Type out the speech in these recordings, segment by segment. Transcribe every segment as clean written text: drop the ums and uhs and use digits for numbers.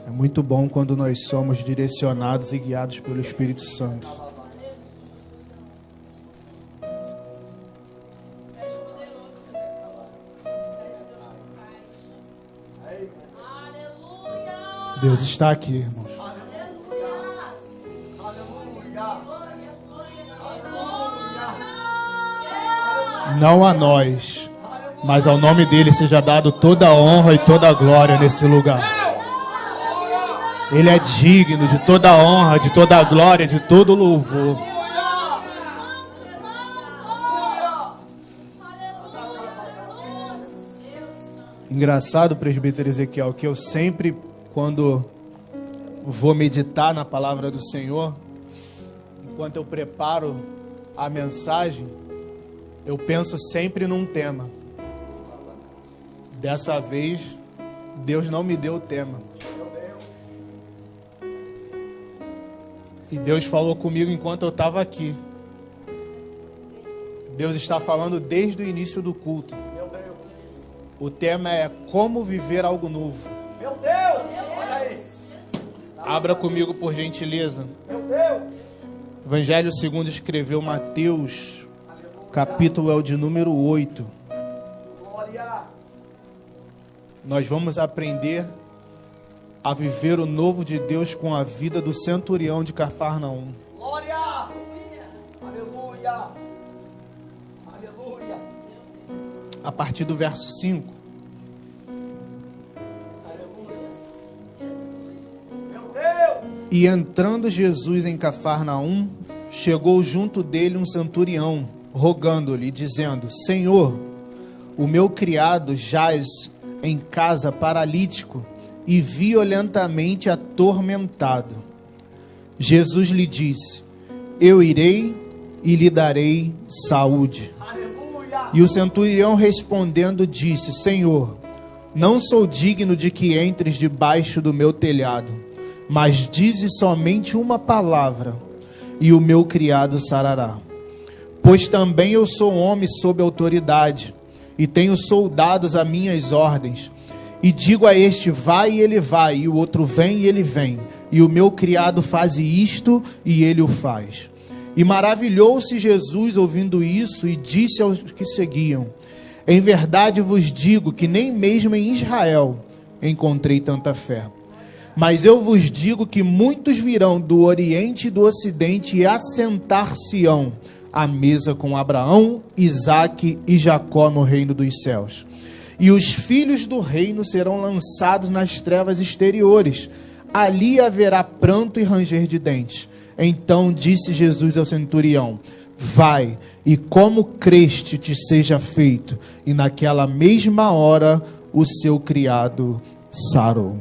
É muito bom quando nós somos direcionados e guiados pelo Espírito Santo. Deus está aqui, irmãos. Não a nós, mas ao nome dele seja dado toda a honra e toda a glória nesse lugar. Ele é digno de toda a honra, de toda a glória, de todo o louvor. Engraçado, presbítero Ezequiel, que eu sempre, quando vou meditar na palavra do Senhor, enquanto eu preparo a mensagem, eu penso sempre num tema. Dessa vez, Deus não me deu o tema. E Deus falou comigo enquanto eu estava aqui. Deus está falando desde o início do culto. O tema é como viver algo novo. Meu Deus! Olha aí! Abra comigo, por gentileza. Meu Deus! Evangelho segundo escreveu Mateus, capítulo é o de número 8. Glória! Nós vamos aprender a viver o novo de Deus com a vida do centurião de Cafarnaum. Glória! Aleluia! Aleluia! A partir do verso 5. E entrando Jesus em Cafarnaum, chegou junto dele um centurião, rogando-lhe, dizendo: Senhor, o meu criado jaz em casa paralítico e violentamente atormentado. Jesus lhe disse: Eu irei e lhe darei saúde. Aleluia! E o centurião respondendo disse: Senhor, não sou digno de que entres debaixo do meu telhado, mas dize somente uma palavra, e o meu criado sarará. Pois também eu sou homem sob autoridade, e tenho soldados a minhas ordens. E digo a este, vai, e ele vai, e o outro vem, e ele vem. E o meu criado faz isto, e ele o faz. E maravilhou-se Jesus ouvindo isso, e disse aos que seguiam: Em verdade vos digo que nem mesmo em Israel encontrei tanta fé. Mas eu vos digo que muitos virão do Oriente e do Ocidente e assentar-se-ão à mesa com Abraão, Isaque e Jacó no reino dos céus. E os filhos do reino serão lançados nas trevas exteriores. Ali haverá pranto e ranger de dentes. Então disse Jesus ao centurião: Vai, e como creste te seja feito. E naquela mesma hora o seu criado sarou.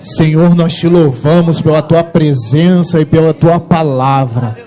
Senhor, nós te louvamos pela tua presença e pela tua palavra.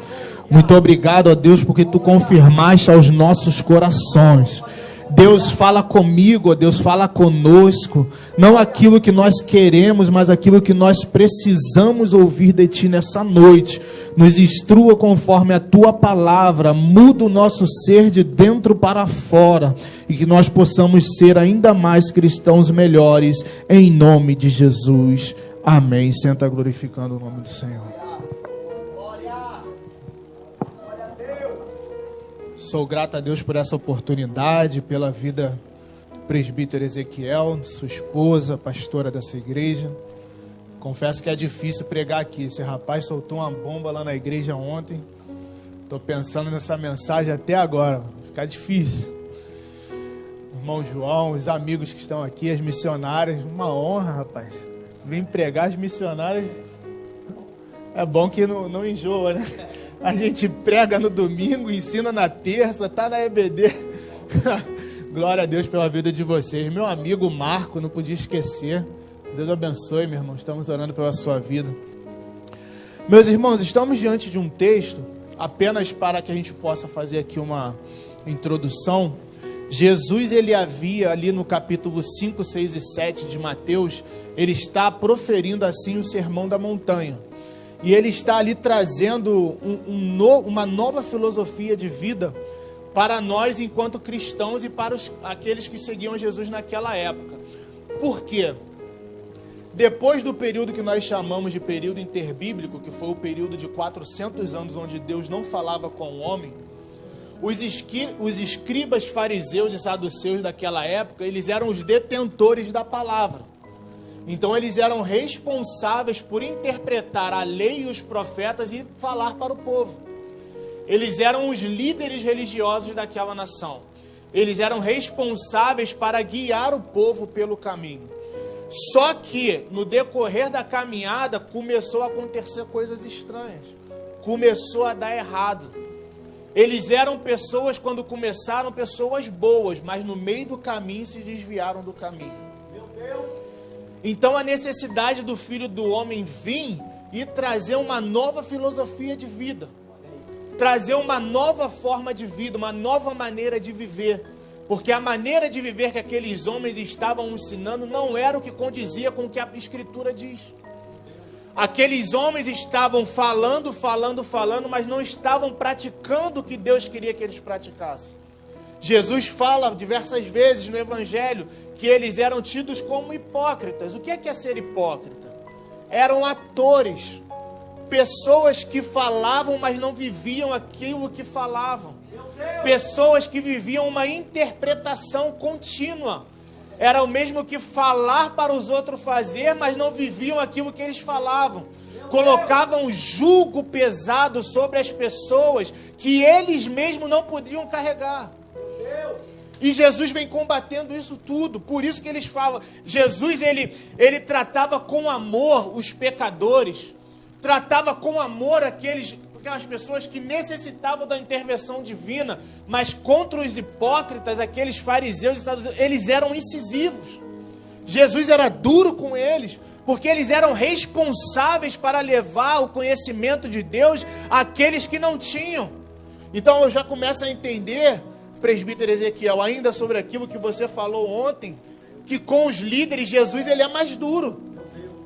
Muito obrigado, ó Deus, porque tu confirmaste aos nossos corações. Deus, fala comigo, ó Deus, fala conosco. Não aquilo que nós queremos, mas aquilo que nós precisamos ouvir de ti nessa noite. Nos instrua conforme a tua palavra. Muda o nosso ser de dentro para fora. E que nós possamos ser ainda mais cristãos melhores. Em nome de Jesus. Amém. Senta glorificando o nome do Senhor. Sou grato a Deus por essa oportunidade, pela vida do presbítero Ezequiel, sua esposa, pastora dessa igreja. Confesso que é difícil pregar aqui. Esse rapaz soltou uma bomba lá na igreja ontem. Estou pensando nessa mensagem até agora. Vai ficar difícil. Irmão João, os amigos que estão aqui, as missionárias. Uma honra, rapaz. Vim pregar as missionárias. É bom que não enjoa, né? A gente prega no domingo, ensina na terça, tá na EBD. Glória a Deus pela vida de vocês. Meu amigo Marco, não podia esquecer. Deus abençoe, meu irmão. Estamos orando pela sua vida. Meus irmãos, estamos diante de um texto, apenas para que a gente possa fazer aqui uma introdução. Jesus, ele havia ali no capítulo 5, 6 e 7 de Mateus, ele está proferindo assim o Sermão da Montanha. E ele está ali trazendo uma nova filosofia de vida para nós enquanto cristãos e para aqueles que seguiam Jesus naquela época. Por quê? Depois do período que nós chamamos de período interbíblico, que foi o período de 400 anos onde Deus não falava com o homem, os escribas fariseus e saduceus daquela época, eles eram os detentores da palavra. Então eles eram responsáveis por interpretar a lei e os profetas e falar para o povo. Eles eram os líderes religiosos daquela nação. Eles eram responsáveis para guiar o povo pelo caminho. Só que, no decorrer da caminhada, começou a acontecer coisas estranhas. Começou a dar errado. Eles eram pessoas, quando começaram, pessoas boas, mas no meio do caminho se desviaram do caminho. Meu Deus. Então a necessidade do Filho do Homem vir e trazer uma nova filosofia de vida. Trazer uma nova forma de vida, uma nova maneira de viver. Porque a maneira de viver que aqueles homens estavam ensinando não era o que condizia com o que a Escritura diz. Aqueles homens estavam falando, mas não estavam praticando o que Deus queria que eles praticassem. Jesus fala diversas vezes no Evangelho que eles eram tidos como hipócritas. O que é ser hipócrita? Eram atores, pessoas que falavam, mas não viviam aquilo que falavam. Pessoas que viviam uma interpretação contínua. Era o mesmo que falar para os outros fazer, mas não viviam aquilo que eles falavam. Colocavam jugo pesado sobre as pessoas que eles mesmos não podiam carregar. E Jesus vem combatendo isso tudo. Por isso que eles falam, Jesus ele tratava com amor os pecadores, tratava com amor aquelas pessoas que necessitavam da intervenção divina, mas contra os hipócritas, aqueles fariseus e saduceus, eles eram incisivos. Jesus era duro com eles, porque eles eram responsáveis para levar o conhecimento de Deus àqueles que não tinham. Então eu já começo a entender, presbítero Ezequiel, ainda sobre aquilo que você falou ontem, que com os líderes Jesus ele é mais duro.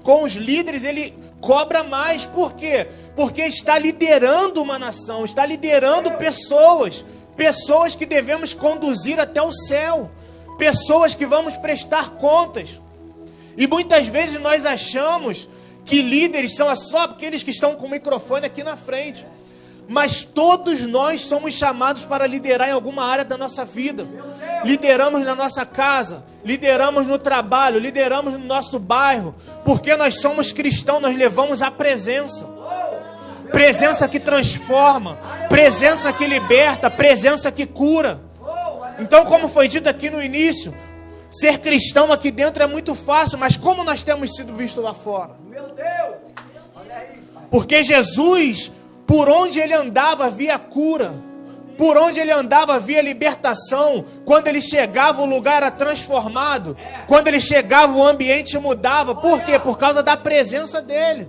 Com os líderes ele cobra mais. Por quê? Porque está liderando uma nação, está liderando pessoas que devemos conduzir até o céu, pessoas que vamos prestar contas. E muitas vezes nós achamos que líderes são só aqueles que estão com o microfone aqui na frente, mas todos nós somos chamados para liderar em alguma área da nossa vida. Lideramos na nossa casa, lideramos no trabalho, lideramos no nosso bairro, porque nós somos cristãos, nós levamos a presença. Presença que transforma, presença que liberta, presença que cura. Então, como foi dito aqui no início, ser cristão aqui dentro é muito fácil, mas como nós temos sido vistos lá fora? Meu Deus. Olha aí, pai. Porque Jesus, por onde ele andava, havia cura. Por onde ele andava, havia libertação. Quando ele chegava, o lugar era transformado. Quando ele chegava, o ambiente mudava. Por quê? Por causa da presença dele.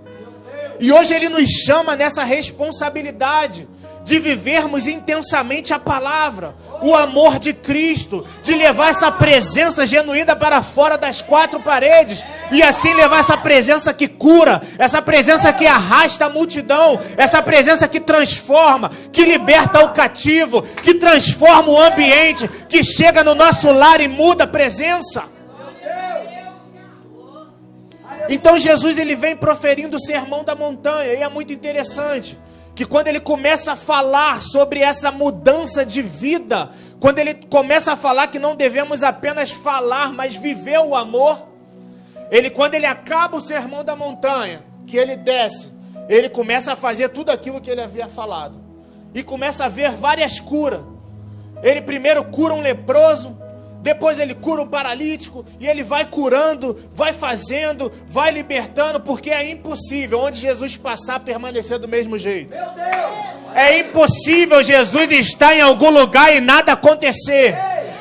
E hoje ele nos chama nessa responsabilidade de vivermos intensamente a palavra, o amor de Cristo, de levar essa presença genuína para fora das quatro paredes, e assim levar essa presença que cura, essa presença que arrasta a multidão, essa presença que transforma, que liberta o cativo, que transforma o ambiente, que chega no nosso lar e muda a presença. Então Jesus ele vem proferindo o sermão da montanha, e é muito interessante que quando ele começa a falar sobre essa mudança de vida, quando ele começa a falar que não devemos apenas falar, mas viver o amor, quando ele acaba o sermão da montanha, que ele desce, ele começa a fazer tudo aquilo que ele havia falado, e começa a ver várias curas. Ele primeiro cura um leproso, depois ele cura um paralítico, e ele vai curando, vai fazendo, vai libertando, porque é impossível onde Jesus passar permanecer do mesmo jeito. Meu Deus. É impossível Jesus estar em algum lugar e nada acontecer.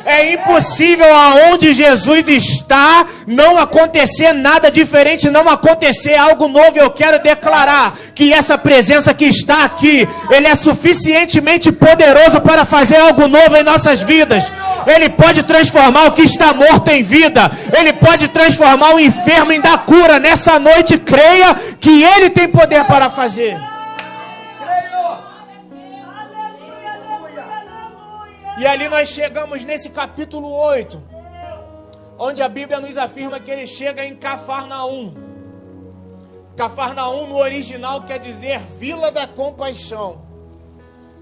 É impossível aonde Jesus está não acontecer nada diferente, não acontecer algo novo. Eu quero declarar que essa presença que está aqui, ele é suficientemente poderoso para fazer algo novo em nossas vidas. Ele pode transformar o que está morto em vida. Ele pode transformar o enfermo em dar cura. Nessa noite, creia que ele tem poder para fazer. E ali nós chegamos nesse capítulo 8, onde a Bíblia nos afirma que ele chega em Cafarnaum. Cafarnaum no original quer dizer Vila da Compaixão.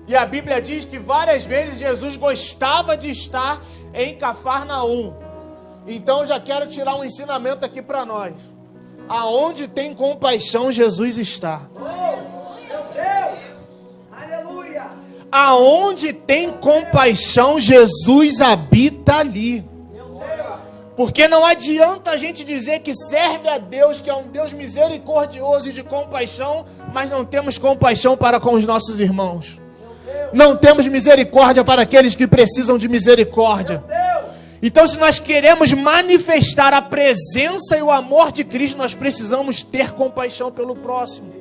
E a Bíblia diz que várias vezes Jesus gostava de estar em Cafarnaum. Então eu já quero tirar um ensinamento aqui para nós. Aonde tem compaixão, Jesus está. Meu Deus! Aleluia! Aonde tem compaixão, Jesus habita ali. Porque não adianta a gente dizer que serve a Deus, que é um Deus misericordioso e de compaixão, mas não temos compaixão para com os nossos irmãos. Não temos misericórdia para aqueles que precisam de misericórdia. Então, se nós queremos manifestar a presença e o amor de Cristo, nós precisamos ter compaixão pelo próximo.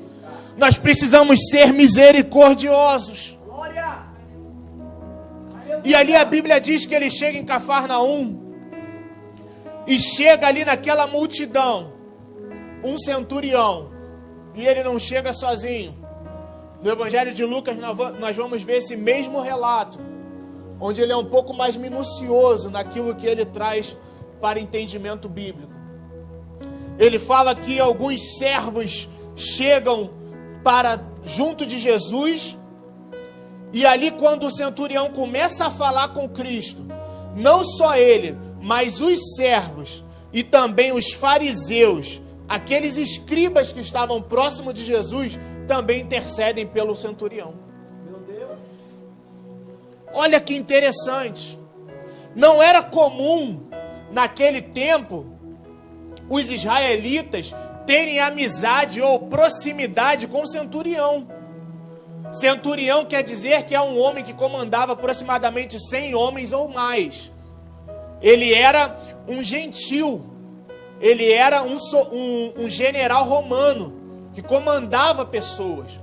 Nós precisamos ser misericordiosos. E ali a Bíblia diz que ele chega em Cafarnaum e chega ali naquela multidão, um centurião, e ele não chega sozinho. No Evangelho de Lucas nós vamos ver esse mesmo relato, onde ele é um pouco mais minucioso naquilo que ele traz para entendimento bíblico. Ele fala que alguns servos chegam para junto de Jesus, e ali quando o centurião começa a falar com Cristo, não só ele, mas os servos e também os fariseus, aqueles escribas que estavam próximos de Jesus, também intercedem pelo centurião. Meu Deus! Olha que interessante. Não era comum naquele tempo os israelitas terem amizade ou proximidade com o centurião. Centurião quer dizer que é um homem que comandava aproximadamente 100 homens ou mais. Ele era um gentil, ele era um general romano que comandava pessoas.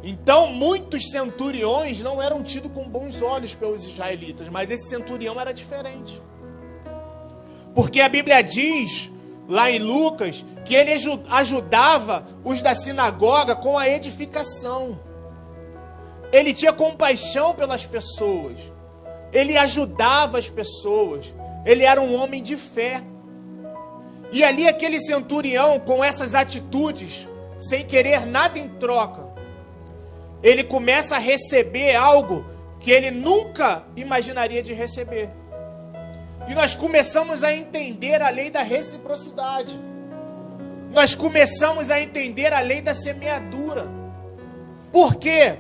Então muitos centuriões não eram tidos com bons olhos pelos israelitas, mas esse centurião era diferente. Porque a Bíblia diz, lá em Lucas, que ele ajudava os da sinagoga com a edificação. Ele tinha compaixão pelas pessoas. Ele ajudava as pessoas. Ele era um homem de fé. E ali aquele centurião, com essas atitudes, sem querer nada em troca, ele começa a receber algo que ele nunca imaginaria de receber. E nós começamos a entender a lei da reciprocidade. Nós começamos a entender a lei da semeadura. Por quê?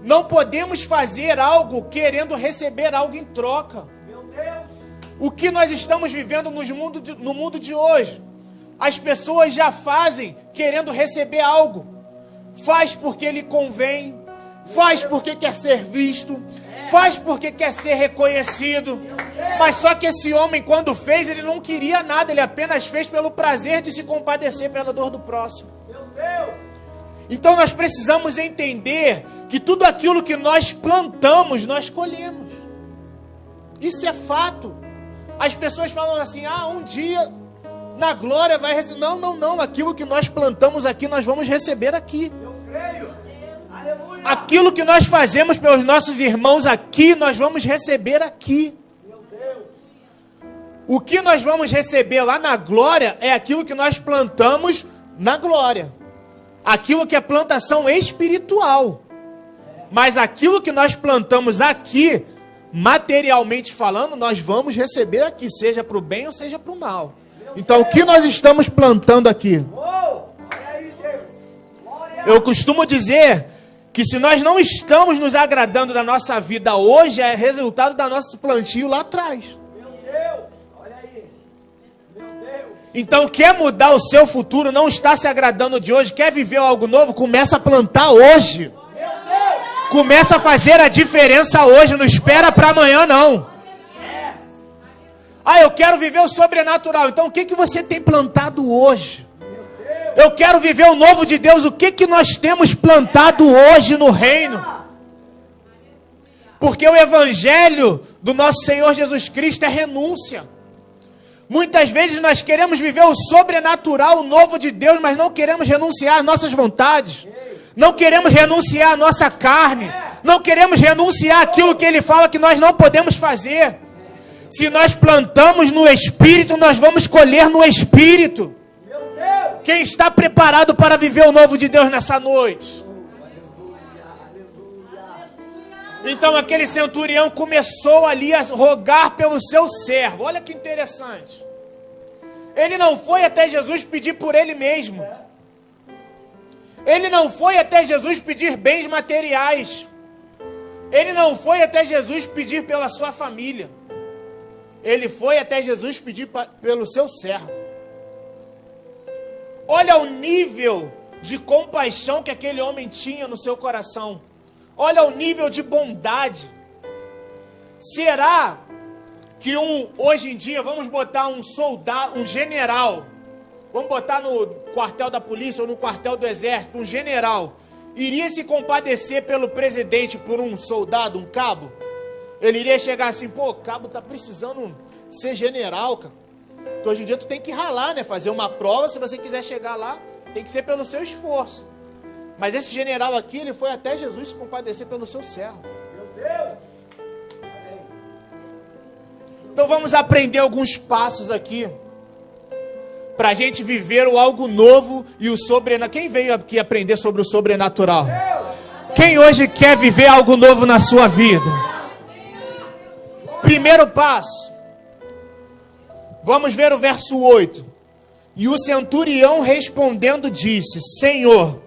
Não podemos fazer algo querendo receber algo em troca. Meu Deus! O que nós estamos vivendo no mundo de hoje? As pessoas já fazem querendo receber algo. Faz porque lhe convém. Faz porque quer ser visto. Faz porque quer ser reconhecido. Mas só que esse homem, quando fez, ele não queria nada. Ele apenas fez pelo prazer de se compadecer pela dor do próximo. Meu Deus! Então nós precisamos entender que tudo aquilo que nós plantamos, nós colhemos. Isso é fato. As pessoas falam assim, um dia na glória vai receber. Não. Aquilo que nós plantamos aqui, nós vamos receber aqui. Eu creio. Aleluia. Aquilo que nós fazemos pelos nossos irmãos aqui, nós vamos receber aqui. Meu Deus. O que nós vamos receber lá na glória é aquilo que nós plantamos na glória. Aquilo que é plantação espiritual. Mas aquilo que nós plantamos aqui, materialmente falando, nós vamos receber aqui, seja para o bem ou seja para o mal. Então, o que nós estamos plantando aqui? Olha aí, Deus. Glória. Eu costumo dizer que se nós não estamos nos agradando da nossa vida hoje, é resultado da nosso plantio lá atrás. Meu Deus. Olha aí. Meu Deus. Então, quer mudar o seu futuro, não está se agradando de hoje, quer viver algo novo, começa a plantar hoje. Meu Deus. Começa a fazer a diferença hoje, não espera para amanhã não. Eu quero viver o sobrenatural. Então o que você tem plantado hoje? Eu quero viver o novo de Deus. O que nós temos plantado hoje no reino? Porque o evangelho do nosso Senhor Jesus Cristo é renúncia. Muitas vezes nós queremos viver o sobrenatural, o novo de Deus, mas não queremos renunciar às nossas vontades. Não queremos renunciar à nossa carne. Não queremos renunciar àquilo que Ele fala que nós não podemos fazer. Se nós plantamos no Espírito, nós vamos colher no Espírito. Meu Deus. Quem está preparado para viver o novo de Deus nessa noite? Então aquele centurião começou ali a rogar pelo seu servo. Olha que interessante. Ele não foi até Jesus pedir por ele mesmo. Ele não foi até Jesus pedir bens materiais. Ele não foi até Jesus pedir pela sua família. Ele foi até Jesus pedir pelo seu servo. Olha o nível de compaixão que aquele homem tinha no seu coração. Olha o nível de bondade. Será que hoje em dia, vamos botar um soldado, um general, vamos botar no quartel da polícia ou no quartel do exército, um general, iria se compadecer pelo presidente por um soldado, um cabo? Ele iria chegar assim, pô, cabo tá precisando ser general, cara. Porque hoje em dia tu tem que ralar, né? Fazer uma prova, se você quiser chegar lá, tem que ser pelo seu esforço. Mas esse general aqui, ele foi até Jesus se compadecer pelo seu servo. Meu Deus! Então vamos aprender alguns passos aqui para a gente viver o algo novo e o sobrenatural. Quem veio aqui aprender sobre o sobrenatural? Quem hoje quer viver algo novo na sua vida? Primeiro passo. Vamos ver o verso 8. E o centurião respondendo disse: Senhor,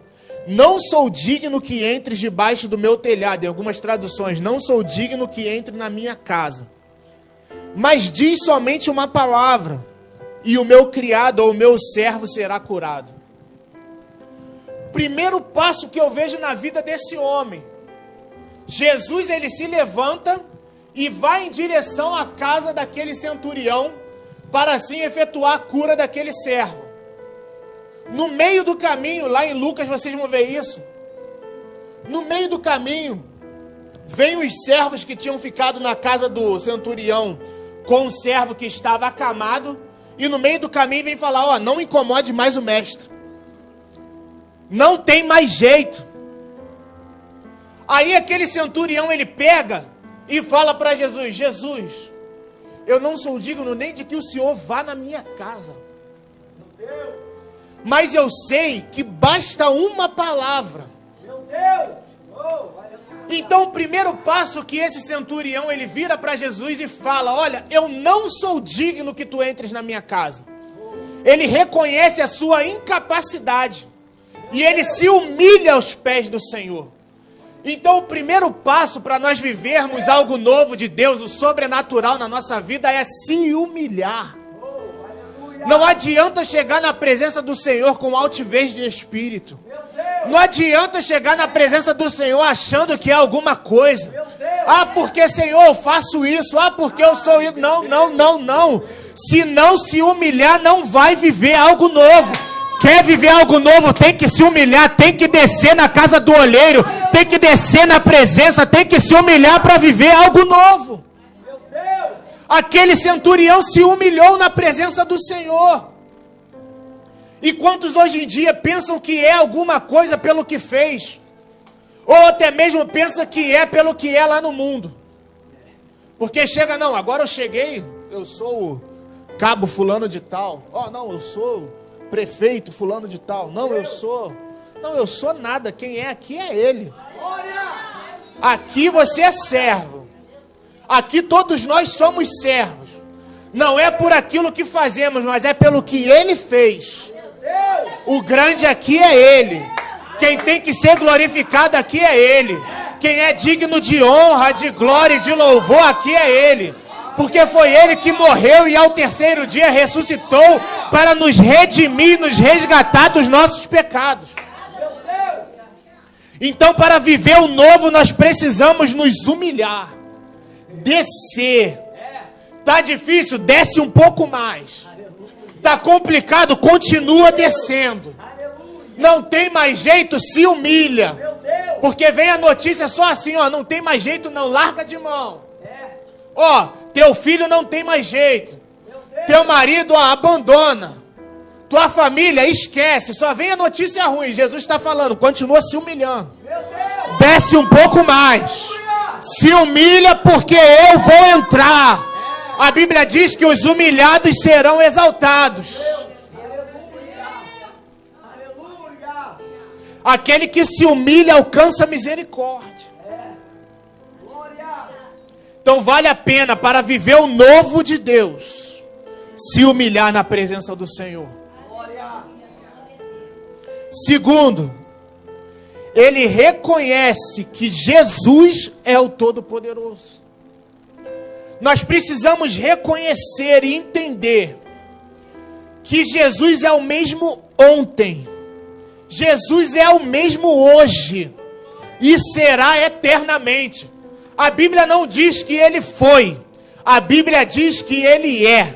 não sou digno que entres debaixo do meu telhado. Em algumas traduções, não sou digno que entre na minha casa. Mas diz somente uma palavra, e o meu criado ou o meu servo será curado. Primeiro passo que eu vejo na vida desse homem. Jesus, ele se levanta e vai em direção à casa daquele centurião, para assim efetuar a cura daquele servo. No meio do caminho, lá em Lucas vocês vão ver isso. No meio do caminho, vem os servos que tinham ficado na casa do centurião com um servo que estava acamado. E no meio do caminho vem falar, ó, não incomode mais o mestre. Não tem mais jeito. Aí aquele centurião, ele pega e fala para Jesus, Jesus, eu não sou digno nem de que o Senhor vá na minha casa. Mas eu sei que basta uma palavra. Meu Deus! Então o primeiro passo que esse centurião, ele vira para Jesus e fala, olha, eu não sou digno que tu entres na minha casa. Ele reconhece a sua incapacidade. E ele se humilha aos pés do Senhor. Então o primeiro passo para nós vivermos algo novo de Deus, o sobrenatural na nossa vida, é se humilhar. Não adianta chegar na presença do Senhor com altivez de espírito. Não adianta chegar na presença do Senhor achando que é alguma coisa. Ah, porque Senhor, eu faço isso. Ah, porque eu sou isso. Não, não, não, não. Se não se humilhar, não vai viver algo novo. Quer viver algo novo, tem que se humilhar, tem que descer na casa do olheiro, tem que descer na presença, tem que se humilhar para viver algo novo. Aquele centurião se humilhou na presença do Senhor. E quantos hoje em dia pensam que é alguma coisa pelo que fez? Ou até mesmo pensa que é pelo que é lá no mundo. Porque chega, não, agora eu cheguei, eu sou o cabo fulano de tal. Ó, não, eu sou prefeito fulano de tal. Não, eu sou nada. Quem é aqui é ele. Aqui você é servo. Aqui todos nós somos servos. Não é por aquilo que fazemos, mas é pelo que ele fez. O grande aqui é ele. Quem tem que ser glorificado aqui é ele. Quem é digno de honra, de glória e de louvor aqui é ele. Porque foi ele que morreu e ao terceiro dia ressuscitou para nos redimir, nos resgatar dos nossos pecados. Então, para viver o novo, nós precisamos nos humilhar. Descer. Tá difícil? Desce um pouco mais. Tá complicado? Continua descendo. Não tem mais jeito? Se humilha. Porque vem a notícia só assim, ó, não tem mais jeito não, larga de mão. Ó, teu filho não tem mais jeito. Teu marido, ó, abandona. Tua família, esquece. Só vem a notícia ruim. Jesus está falando, continua se humilhando. Desce um pouco mais. Se humilha porque eu vou entrar. A Bíblia diz que os humilhados serão exaltados. Aquele que se humilha alcança misericórdia. Então vale a pena, para viver o novo de Deus, se humilhar na presença do Senhor. Segundo, ele reconhece que Jesus é o Todo-Poderoso. Nós precisamos reconhecer e entender que Jesus é o mesmo ontem, Jesus é o mesmo hoje e será eternamente. A Bíblia não diz que ele foi, a Bíblia diz que ele é.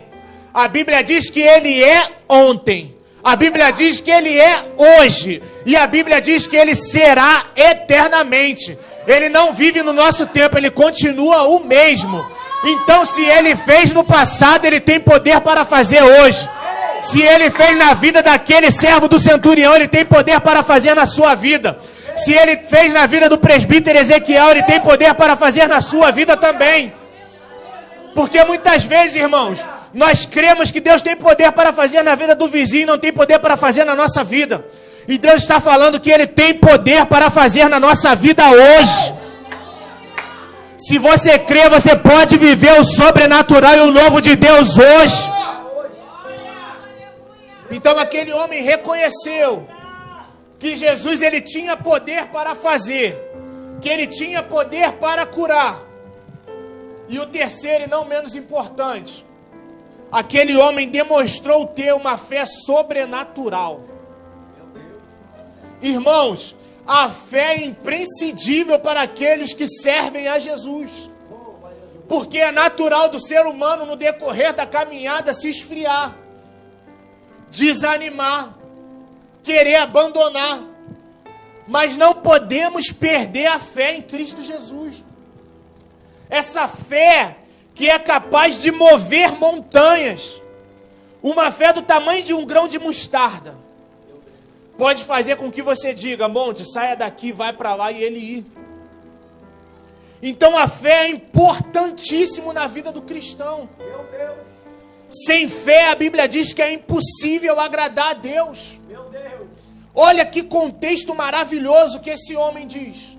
A Bíblia diz que ele é ontem, a Bíblia diz que ele é hoje, e a Bíblia diz que ele será eternamente. Ele não vive no nosso tempo, ele continua o mesmo. Então, se ele fez no passado, ele tem poder para fazer hoje. Se ele fez na vida daquele servo do centurião, ele tem poder para fazer na sua vida. Se ele fez na vida do presbítero Ezequiel, ele tem poder para fazer na sua vida também. Porque muitas vezes, irmãos, nós cremos que Deus tem poder para fazer na vida do vizinho, não tem poder para fazer na nossa vida. E Deus está falando que ele tem poder para fazer na nossa vida hoje. Se você crê, você pode viver o sobrenatural e o novo de Deus hoje. Então aquele homem reconheceu que Jesus ele tinha poder para fazer, que ele tinha poder para curar. E o terceiro e não menos importante, aquele homem demonstrou ter uma fé sobrenatural. Irmãos, a fé é imprescindível para aqueles que servem a Jesus. Porque é natural do ser humano no decorrer da caminhada se esfriar, desanimar, querer abandonar. Mas não podemos perder a fé em Cristo Jesus. Essa fé que é capaz de mover montanhas. Uma fé do tamanho de um grão de mostarda pode fazer com que você diga: monte, saia daqui, vai para lá, e ele ir. Então a fé é importantíssimo na vida do cristão. Meu Deus. Sem fé, a Bíblia diz que é impossível agradar a Deus. Meu Deus. Olha que contexto maravilhoso que esse homem diz.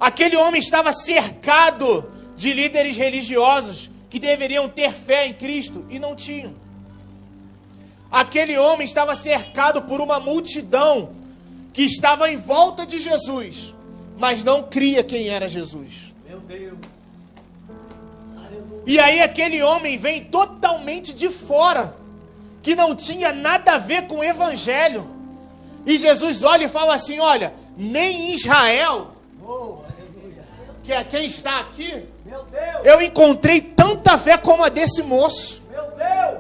Aquele homem estava cercado de líderes religiosos que deveriam ter fé em Cristo e não tinham. Aquele homem estava cercado por uma multidão que estava em volta de Jesus, mas não cria quem era Jesus. Meu Deus. E aí aquele homem vem totalmente de fora, que não tinha nada a ver com o evangelho. E Jesus olha e fala assim: olha, nem em Israel, que é quem está aqui, Meu Deus. eu encontrei tanta fé como a desse moço. Meu Deus.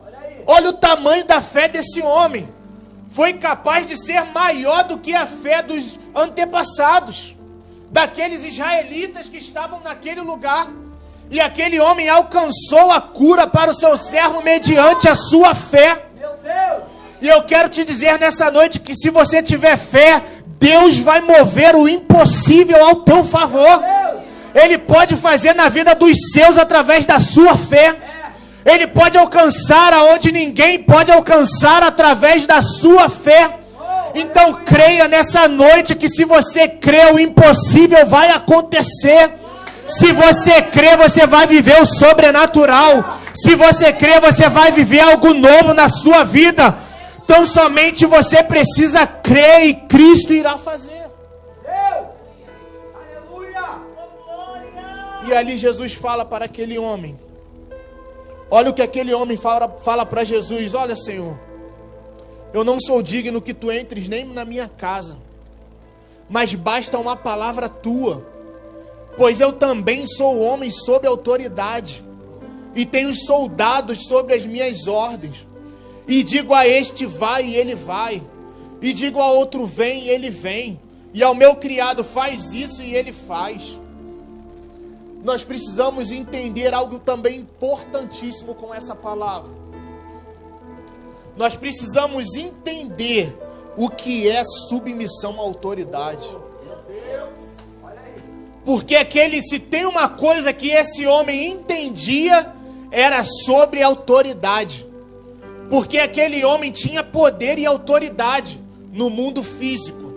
Olha aí. Olha o tamanho da fé desse homem. Foi capaz de ser maior do que a fé dos antepassados, daqueles israelitas que estavam naquele lugar. E aquele homem alcançou a cura para o seu servo mediante a sua fé. Meu Deus. E eu quero te dizer nessa noite que se você tiver fé, Deus vai mover o impossível ao teu favor. Ele pode fazer na vida dos seus através da sua fé. Ele pode alcançar aonde ninguém pode alcançar através da sua fé. Então creia nessa noite que se você crê, o impossível vai acontecer. Se você crê, você vai viver o sobrenatural. Se você crê, você vai viver algo novo na sua vida. Então somente você precisa crer e Cristo irá fazer. Deus. Aleluia. E ali Jesus fala para aquele homem. Olha o que aquele homem fala para Jesus: olha, Senhor, eu não sou digno que tu entres nem na minha casa, mas basta uma palavra tua, pois eu também sou homem sob autoridade, e tenho soldados sobre as minhas ordens. E digo a este: vai, e ele vai. E digo a outro: vem, e ele vem. E ao meu criado: faz isso, e ele faz. Nós precisamos entender algo também importantíssimo com essa palavra. Nós precisamos entender o que é submissão à autoridade. Porque se tem uma coisa que esse homem entendia, era sobre autoridade. Porque aquele homem tinha poder e autoridade no mundo físico.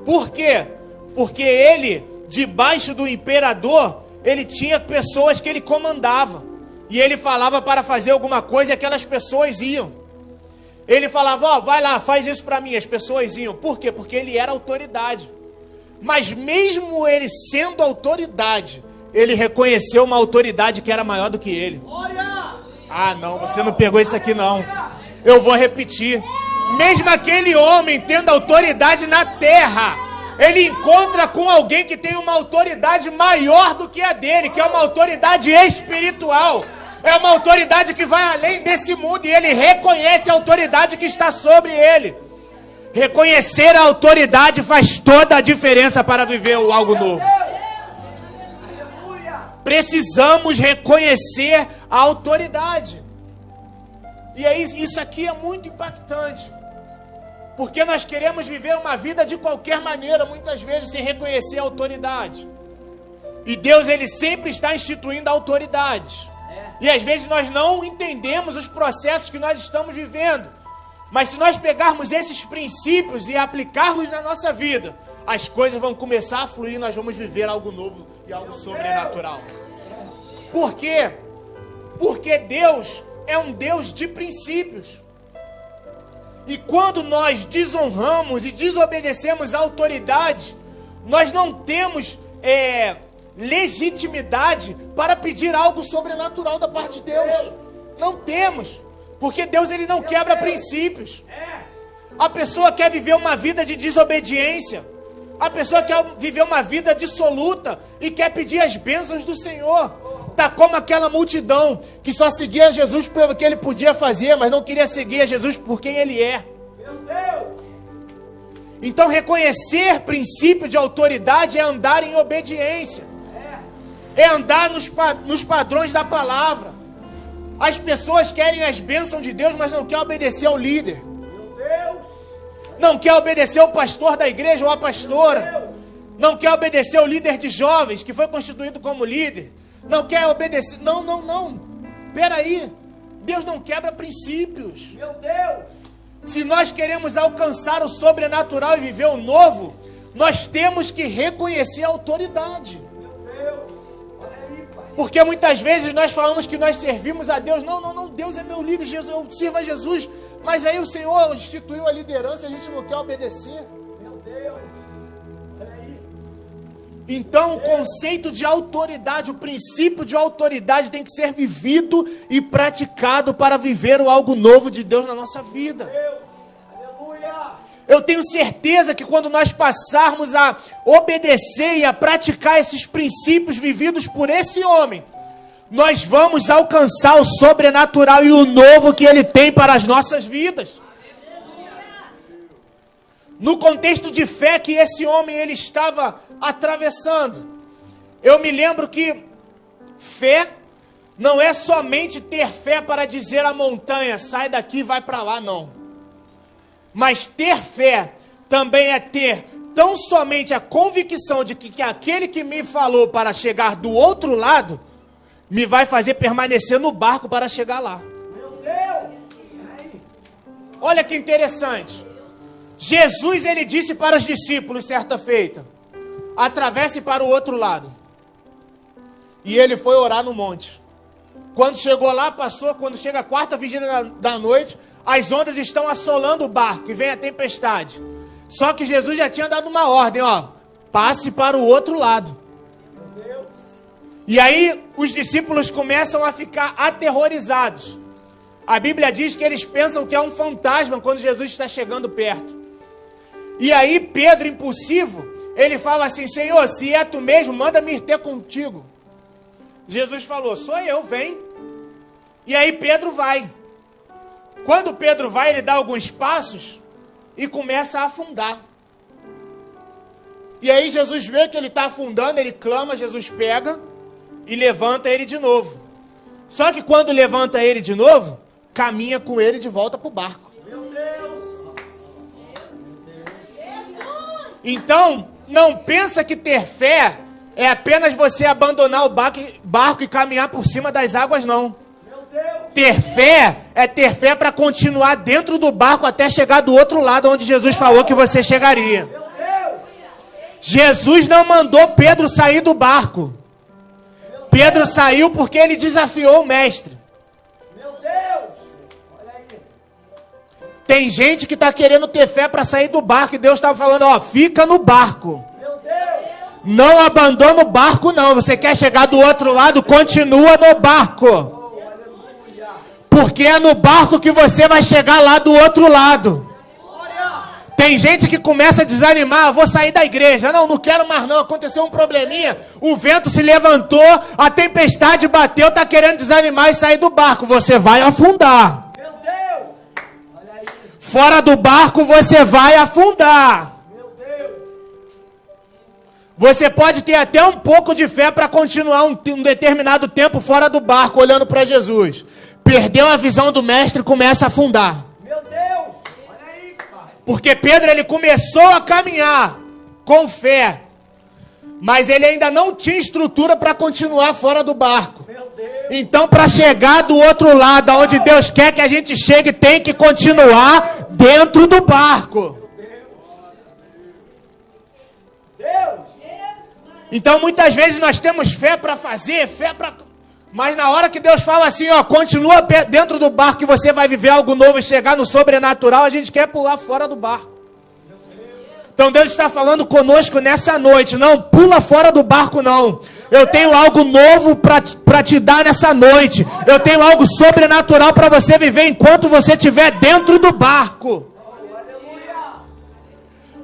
Por quê? Porque ele, debaixo do imperador, ele tinha pessoas que ele comandava. E ele falava para fazer alguma coisa e aquelas pessoas iam. Ele falava, vai lá, faz isso para mim. As pessoas iam. Por quê? Porque ele era autoridade. Mas mesmo ele sendo autoridade, ele reconheceu uma autoridade que era maior do que ele. Ah, não, você não pegou isso aqui não. Eu vou repetir. Mesmo aquele homem tendo autoridade na terra, ele encontra com alguém que tem uma autoridade maior do que a dele, que é uma autoridade espiritual. É uma autoridade que vai além desse mundo e ele reconhece a autoridade que está sobre ele. Reconhecer a autoridade faz toda a diferença para viver algo novo. Precisamos reconhecer a autoridade. E aí, isso aqui é muito impactante. Porque nós queremos viver uma vida de qualquer maneira, muitas vezes sem reconhecer a autoridade. E Deus, ele sempre está instituindo autoridades. E às vezes nós não entendemos os processos que nós estamos vivendo. Mas se nós pegarmos esses princípios e aplicarmos na nossa vida, as coisas vão começar a fluir, nós vamos viver algo novo e algo sobrenatural. Por quê? Porque Deus é um Deus de princípios. E quando nós desonramos e desobedecemos a autoridade, nós não temos legitimidade para pedir algo sobrenatural da parte de Deus. Não temos. Porque Deus, ele não quebra princípios. A pessoa quer viver uma vida de desobediência. A pessoa quer viver uma vida dissoluta e quer pedir as bênçãos do Senhor. Tá como aquela multidão que só seguia Jesus pelo que ele podia fazer, mas não queria seguir a Jesus por quem ele é. Meu Deus! Então reconhecer princípio de autoridade é andar em obediência. É andar nos padrões da palavra. As pessoas querem as bênçãos de Deus, mas não querem obedecer ao líder. Meu Deus! Não quer obedecer ao pastor da igreja ou à pastora. Não quer obedecer ao líder de jovens que foi constituído como líder. Não quer obedecer. Não. Peraí. Deus não quebra princípios. Meu Deus! Se nós queremos alcançar o sobrenatural e viver o novo, nós temos que reconhecer a autoridade. Meu Deus! Olha aí, pai. Porque muitas vezes nós falamos que nós servimos a Deus. Não. Deus é meu líder, Jesus, eu sirvo a Jesus. Mas aí o Senhor instituiu a liderança e a gente não quer obedecer. Meu Deus! Então o conceito de autoridade, o princípio de autoridade tem que ser vivido e praticado para viver o algo novo de Deus na nossa vida. Eu tenho certeza que quando nós passarmos a obedecer e a praticar esses princípios vividos por esse homem, nós vamos alcançar o sobrenatural e o novo que ele tem para as nossas vidas. No contexto de fé que esse homem ele estava atravessando, eu me lembro que fé não é somente ter fé para dizer à montanha, sai daqui e vai para lá, não. Mas ter fé também é ter tão somente a convicção de que aquele que me falou para chegar do outro lado, me vai fazer permanecer no barco para chegar lá. Meu Deus! Olha que interessante. Jesus, ele disse para os discípulos certa feita, atravesse para o outro lado. E ele foi orar no monte. Quando chegou lá, quando chega a quarta vigília da noite, as ondas estão assolando o barco e vem a tempestade. Só que Jesus já tinha dado uma ordem, passe para o outro lado. Meu Deus. E aí os discípulos começam a ficar aterrorizados. A Bíblia diz que eles pensam que é um fantasma quando Jesus está chegando perto. E aí Pedro, impulsivo, ele fala assim, Senhor, se é tu mesmo, manda-me ir ter contigo. Jesus falou, sou eu, vem. E aí Pedro vai. Quando Pedro vai, ele dá alguns passos e começa a afundar. E aí Jesus vê que ele está afundando, ele clama, Jesus pega e levanta ele de novo. Só que quando levanta ele de novo, caminha com ele de volta para o barco. Meu Deus! Então, não pensa que ter fé é apenas você abandonar o barco e caminhar por cima das águas, não. Meu Deus! Ter fé é ter fé para continuar dentro do barco até chegar do outro lado onde Jesus falou que você chegaria. Jesus não mandou Pedro sair do barco. Pedro saiu porque ele desafiou o mestre. Meu Deus! Olha aí. Tem gente que está querendo ter fé para sair do barco e Deus estava falando, ó, fica no barco. Meu Deus! Não abandona o barco não. Você quer chegar do outro lado, continua no barco. Porque é no barco que você vai chegar lá do outro lado. Tem gente que começa a desanimar, vou sair da igreja. Não quero mais não, aconteceu um probleminha. O vento se levantou, a tempestade bateu, tá querendo desanimar e sair do barco. Você vai afundar. Meu Deus! Olha aí. Fora do barco você vai afundar. Meu Deus! Você pode ter até um pouco de fé para continuar um determinado tempo fora do barco, olhando para Jesus. Perdeu a visão do mestre e começa a afundar. Meu Deus! Olha aí, pai. Porque Pedro, ele começou a caminhar com fé, mas ele ainda não tinha estrutura para continuar fora do barco. Meu Deus! Então, para chegar do outro lado, aonde Deus quer que a gente chegue, tem que continuar dentro do barco. Deus! Então, muitas vezes nós temos fé para fazer, fé para... Mas na hora que Deus fala assim, ó, continua dentro do barco que você vai viver algo novo e chegar no sobrenatural, a gente quer pular fora do barco. Então Deus está falando conosco nessa noite, não pula fora do barco não. Eu tenho algo novo para te dar nessa noite. Eu tenho algo sobrenatural para você viver enquanto você estiver dentro do barco.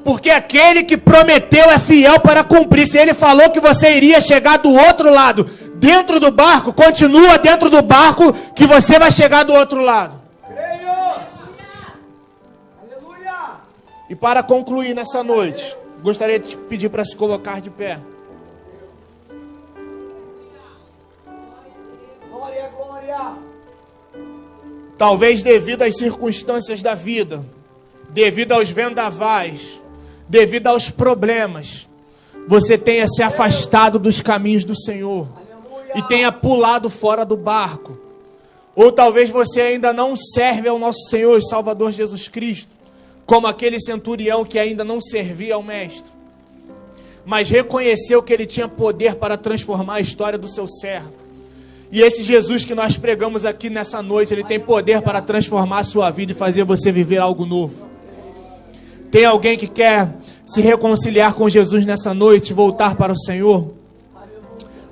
Porque aquele que prometeu é fiel para cumprir. Se ele falou que você iria chegar do outro lado, dentro do barco, continua dentro do barco que você vai chegar do outro lado. Creio! Aleluia! E para concluir nessa noite, gostaria de te pedir para se colocar de pé. Glória, glória! Talvez devido às circunstâncias da vida, devido aos vendavais, devido aos problemas, você tenha se afastado dos caminhos do Senhor e tenha pulado fora do barco. Ou talvez você ainda não serve ao nosso Senhor e Salvador Jesus Cristo, como aquele centurião que ainda não servia ao mestre, mas reconheceu que ele tinha poder para transformar a história do seu servo. E esse Jesus que nós pregamos aqui nessa noite, ele tem poder para transformar a sua vida e fazer você viver algo novo. Tem alguém que quer se reconciliar com Jesus nessa noite, voltar para o Senhor?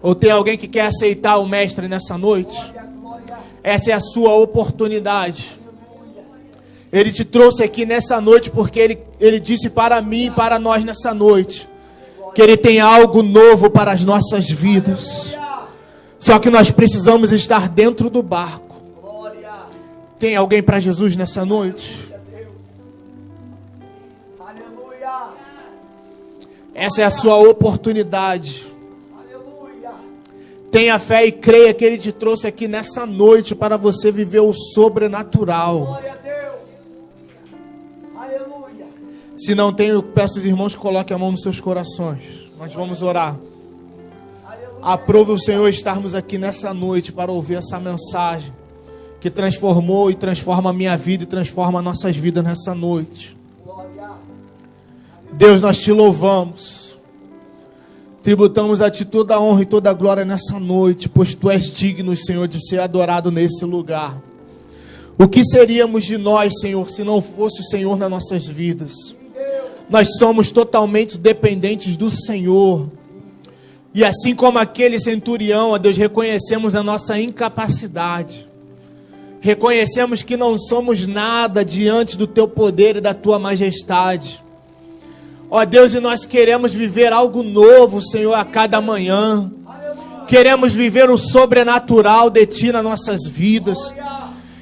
Ou tem alguém que quer aceitar o Mestre nessa noite? Essa é a sua oportunidade. Ele te trouxe aqui nessa noite porque ele disse para mim e para nós nessa noite que Ele tem algo novo para as nossas vidas. Só que nós precisamos estar dentro do barco. Tem alguém para Jesus nessa noite? Essa é a sua oportunidade. Tenha fé e creia que Ele te trouxe aqui nessa noite para você viver o sobrenatural. Glória a Deus! Aleluia! Se não tem, eu peço aos irmãos que coloquem a mão nos seus corações. Nós vamos orar. Aprove o Senhor estarmos aqui nessa noite para ouvir essa mensagem que transformou e transforma a minha vida e transforma nossas vidas nessa noite. Deus, nós te louvamos. Tributamos a ti toda a honra e toda a glória nessa noite, pois tu és digno, Senhor, de ser adorado nesse lugar. O que seríamos de nós, Senhor, se não fosse o Senhor nas nossas vidas? Nós somos totalmente dependentes do Senhor. E assim como aquele centurião, ó Deus, reconhecemos a nossa incapacidade. Reconhecemos que não somos nada diante do teu poder e da tua majestade. Ó Deus, e nós queremos viver algo novo, Senhor, a cada manhã. Queremos viver o sobrenatural de Ti nas nossas vidas.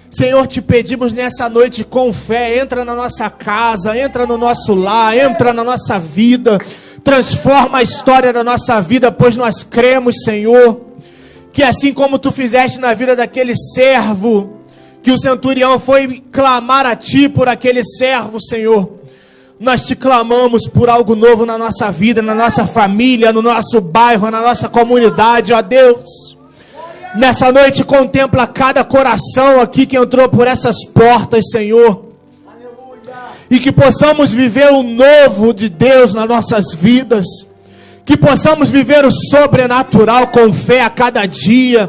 Senhor, te pedimos nessa noite com fé, entra na nossa casa, entra no nosso lar, entra na nossa vida. Transforma a história da nossa vida, pois nós cremos, Senhor, que assim como Tu fizeste na vida daquele servo, que o centurião foi clamar a Ti por aquele servo, Senhor. Nós te clamamos por algo novo na nossa vida, na nossa família, no nosso bairro, na nossa comunidade, ó Deus. Nessa noite contempla cada coração aqui que entrou por essas portas, Senhor. E que possamos viver o novo de Deus nas nossas vidas. Que possamos viver o sobrenatural com fé a cada dia.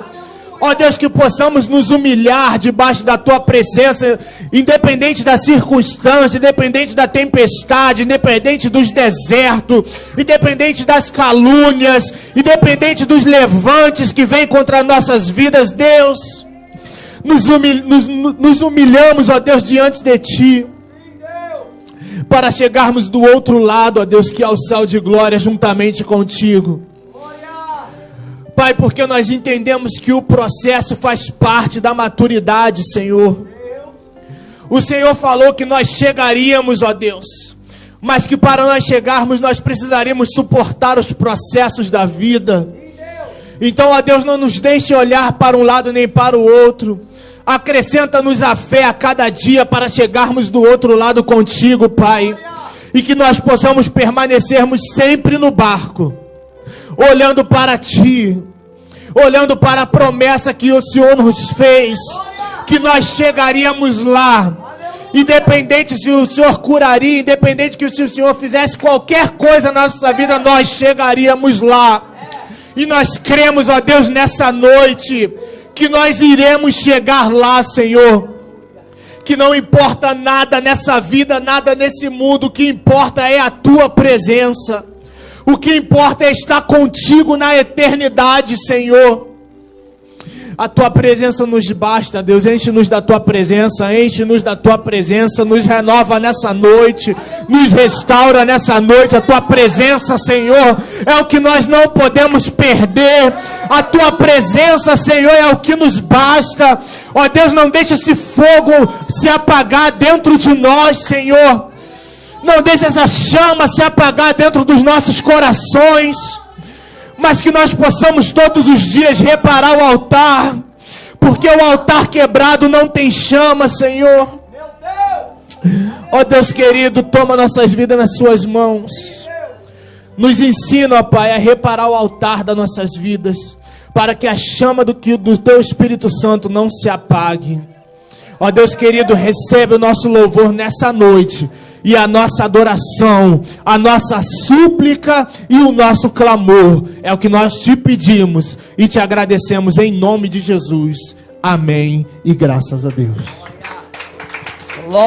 Ó Deus, que possamos nos humilhar debaixo da Tua presença, independente da circunstância, independente da tempestade, independente dos desertos, independente das calúnias, independente dos levantes que vêm contra nossas vidas, Deus. Nos humilhamos, ó Deus, diante de Ti, para chegarmos do outro lado, ó Deus, que é o céu de glória juntamente contigo. Pai, porque nós entendemos que o processo faz parte da maturidade, Senhor. O Senhor falou que nós chegaríamos, ó Deus, mas que para nós chegarmos nós precisaríamos suportar os processos da vida. Então, ó Deus, não nos deixe olhar para um lado nem para o outro. Acrescenta-nos a fé a cada dia para chegarmos do outro lado contigo, Pai. E que nós possamos permanecermos sempre no barco, olhando para Ti, olhando para a promessa que o Senhor nos fez, que nós chegaríamos lá, independente se o Senhor curaria, independente que se o Senhor fizesse qualquer coisa na nossa vida, nós chegaríamos lá. E nós cremos, ó Deus, nessa noite, que nós iremos chegar lá, Senhor. Que não importa nada nessa vida, nada nesse mundo, o que importa é a Tua presença. O que importa é estar contigo na eternidade, Senhor. A Tua presença nos basta, Deus. Enche-nos da Tua presença, enche-nos da Tua presença. Nos renova nessa noite, nos restaura nessa noite. A Tua presença, Senhor, é o que nós não podemos perder. A Tua presença, Senhor, é o que nos basta. Ó Deus, não deixe esse fogo se apagar dentro de nós, Senhor. Não deixe essa chama se apagar dentro dos nossos corações, mas que nós possamos todos os dias reparar o altar, porque o altar quebrado não tem chama, Senhor. Ó Deus querido, toma nossas vidas nas Suas mãos. Nos ensina, ó Pai, a reparar o altar das nossas vidas, para que a chama do Teu Espírito Santo não se apague. Ó Deus querido, recebe o nosso louvor nessa noite, e a nossa adoração, a nossa súplica e o nosso clamor é o que nós Te pedimos e Te agradecemos em nome de Jesus. Amém e graças a Deus.